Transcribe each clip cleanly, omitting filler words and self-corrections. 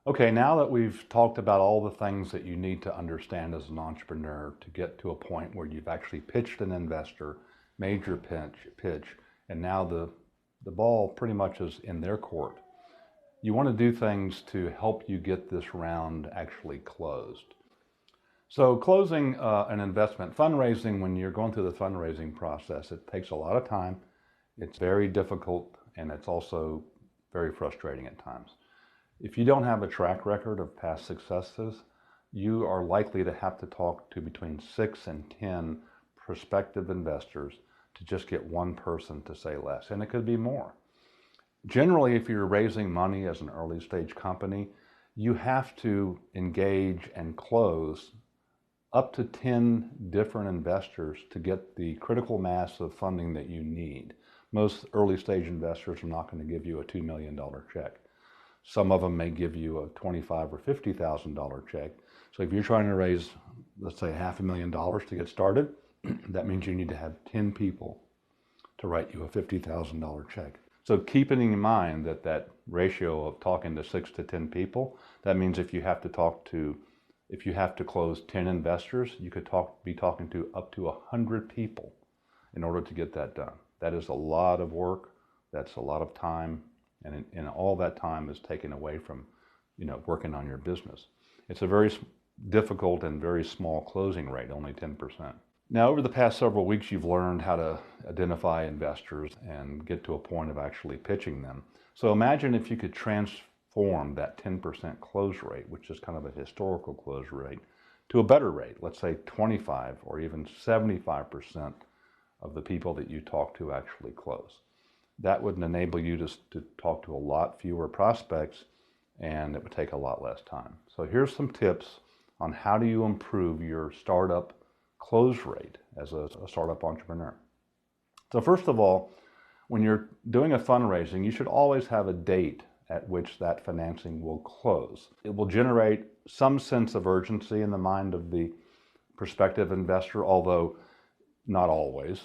Okay, now that we've talked about all the things that you need to understand as an entrepreneur to get to a point where you've actually pitched an investor, made your pitch, and now the ball pretty much is in their court. You want to do things to help you get this round actually closed. So closing an investment, fundraising, when you're going through the fundraising process, it takes a lot of time. It's very difficult, and it's also very frustrating at times. If you don't have a track record of past successes, you are likely to have to talk to between 6 and 10 prospective investors to just get one person to say less, and it could be more. Generally, if you're raising money as an early stage company, you have to engage and close up to 10 different investors to get the critical mass of funding that you need. Most early stage investors are not going to give you a $2 million check. Some of them may give you a $25,000 or $50,000 check. So if you're trying to raise, let's say, $500,000 to get started, that means you need to have 10 people to write you a $50,000 check. So keeping in mind that that ratio of talking to 6 to 10 people, that means if you have to close 10 investors, you could be talking to up to 100 people in order to get that done. That is a lot of work. That's a lot of time. And all that time is taken away from, working on your business. It's a very difficult and very small closing rate, only 10%. Now, over the past several weeks, you've learned how to identify investors and get to a point of actually pitching them. So imagine if you could transform that 10% close rate, which is kind of a historical close rate, to a better rate, let's say 25 or even 75% of the people that you talk to actually close. That would enable you to talk to a lot fewer prospects, and it would take a lot less time. So here's some tips on how do you improve your startup close rate as a startup entrepreneur. So first of all, when you're doing a fundraising, you should always have a date at which that financing will close. It will generate some sense of urgency in the mind of the prospective investor, although not always.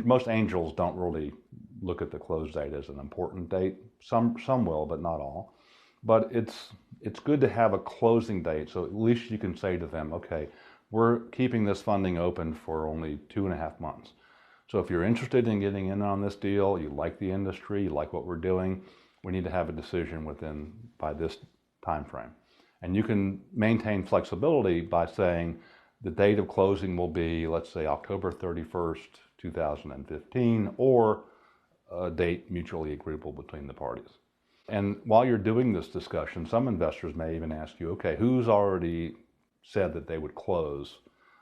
Most angels don't really look at the close date as an important date. Some will, but not all. But it's good to have a closing date, so at least you can say to them, okay, we're keeping this funding open for only 2.5 months. So if you're interested in getting in on this deal, you like the industry, you like what we're doing, we need to have a decision by this time frame. And you can maintain flexibility by saying the date of closing will be, let's say, October 31st, 2015, or a date mutually agreeable between the parties. And while you're doing this discussion, some investors may even ask you, okay, who's already said that they would close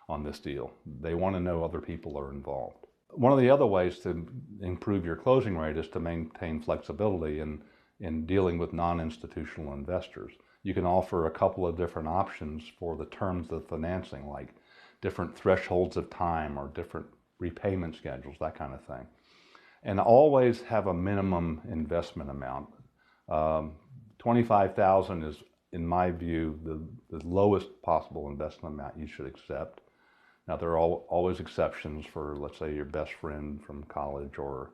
on this deal? They want to know other people are involved. One of the other ways to improve your closing rate is to maintain flexibility in dealing with non-institutional investors. You can offer a couple of different options for the terms of financing, like different thresholds of time or different repayment schedules, that kind of thing. And always have a minimum investment amount. $25,000 is, in my view, the lowest possible investment amount you should accept. Now, there are always exceptions for, let's say, your best friend from college or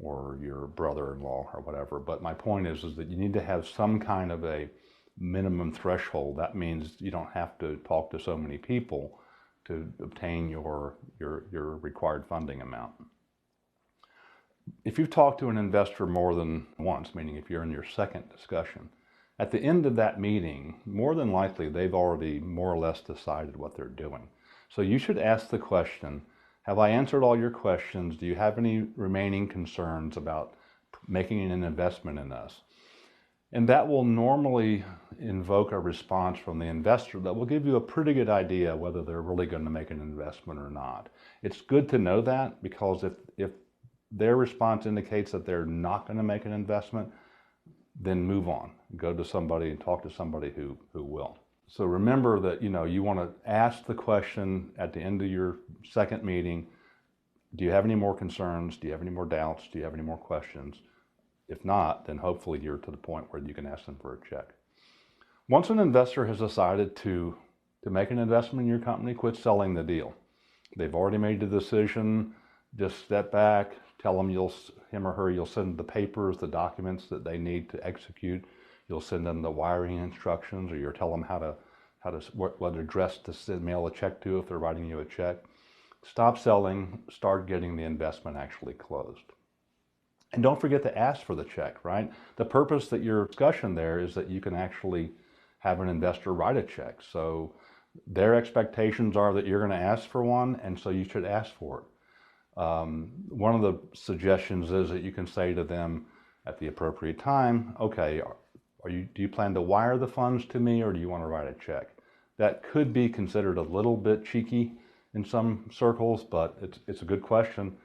your brother-in-law or whatever. But my point is that you need to have some kind of a minimum threshold. That means you don't have to talk to so many people to obtain your required funding amount. If you've talked to an investor more than once, meaning if you're in your second discussion, at the end of that meeting, more than likely they've already more or less decided what they're doing. So you should ask the question, have I answered all your questions? Do you have any remaining concerns about making an investment in us? And that will normally invoke a response from the investor that will give you a pretty good idea whether they're really going to make an investment or not. It's good to know that, because if their response indicates that they're not going to make an investment, then move on. Go to somebody and talk to somebody who will. So remember that you want to ask the question at the end of your second meeting, do you have any more concerns? Do you have any more doubts? Do you have any more questions? If not, then hopefully you're to the point where you can ask them for a check. Once an investor has decided to make an investment in your company, quit selling the deal. They've already made the decision. Just step back, tell them him or her you'll send the papers, the documents that they need to execute You'll send them the wiring instructions, or you'll tell them what address to mail a check to if they're writing you a check. Stop selling, start getting the investment actually closed. And don't forget to ask for the check, right? The purpose that your discussion there is that you can actually have an investor write a check. So their expectations are that you're going to ask for one, and so you should ask for it. One of the suggestions is that you can say to them at the appropriate time, okay, do you plan to wire the funds to me, or do you want to write a check? That could be considered a little bit cheeky in some circles, but it's a good question.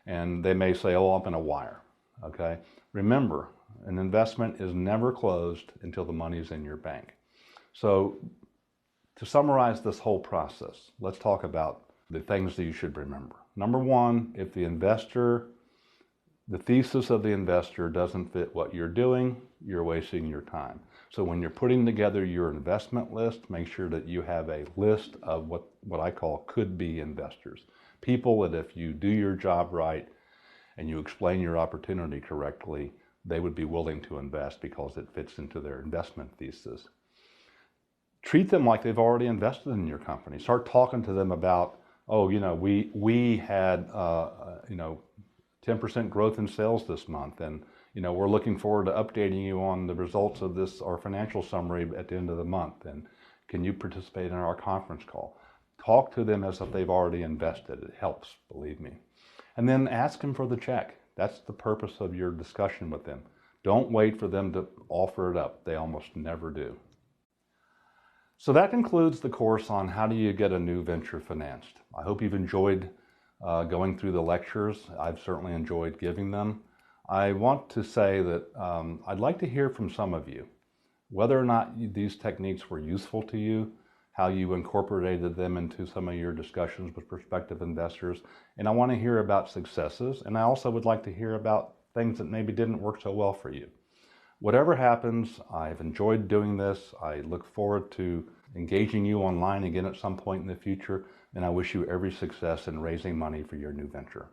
And they may say, oh, I'm going to wire. Okay. Remember, an investment is never closed until the money's in your bank. So to summarize this whole process, let's talk about the things that you should remember. Number one, if the thesis of the investor doesn't fit what you're doing, you're wasting your time. So when you're putting together your investment list, make sure that you have a list of what I call could-be investors. People that if you do your job right and you explain your opportunity correctly, they would be willing to invest because it fits into their investment thesis. Treat them like they've already invested in your company. Start talking to them about, oh, we had 10% growth in sales this month, and we're looking forward to updating you on the results of this, our financial summary at the end of the month, and can you participate in our conference call? Talk to them as if they've already invested. It helps, believe me. And then ask them for the check. That's the purpose of your discussion with them. Don't wait for them to offer it up. They almost never do. So that concludes the course on how do you get a new venture financed. I hope you've enjoyed going through the lectures. I've certainly enjoyed giving them. I want to say that I'd like to hear from some of you, whether or not these techniques were useful to you, how you incorporated them into some of your discussions with prospective investors. And I want to hear about successes. And I also would like to hear about things that maybe didn't work so well for you. Whatever happens, I've enjoyed doing this. I look forward to engaging you online again at some point in the future. And I wish you every success in raising money for your new venture.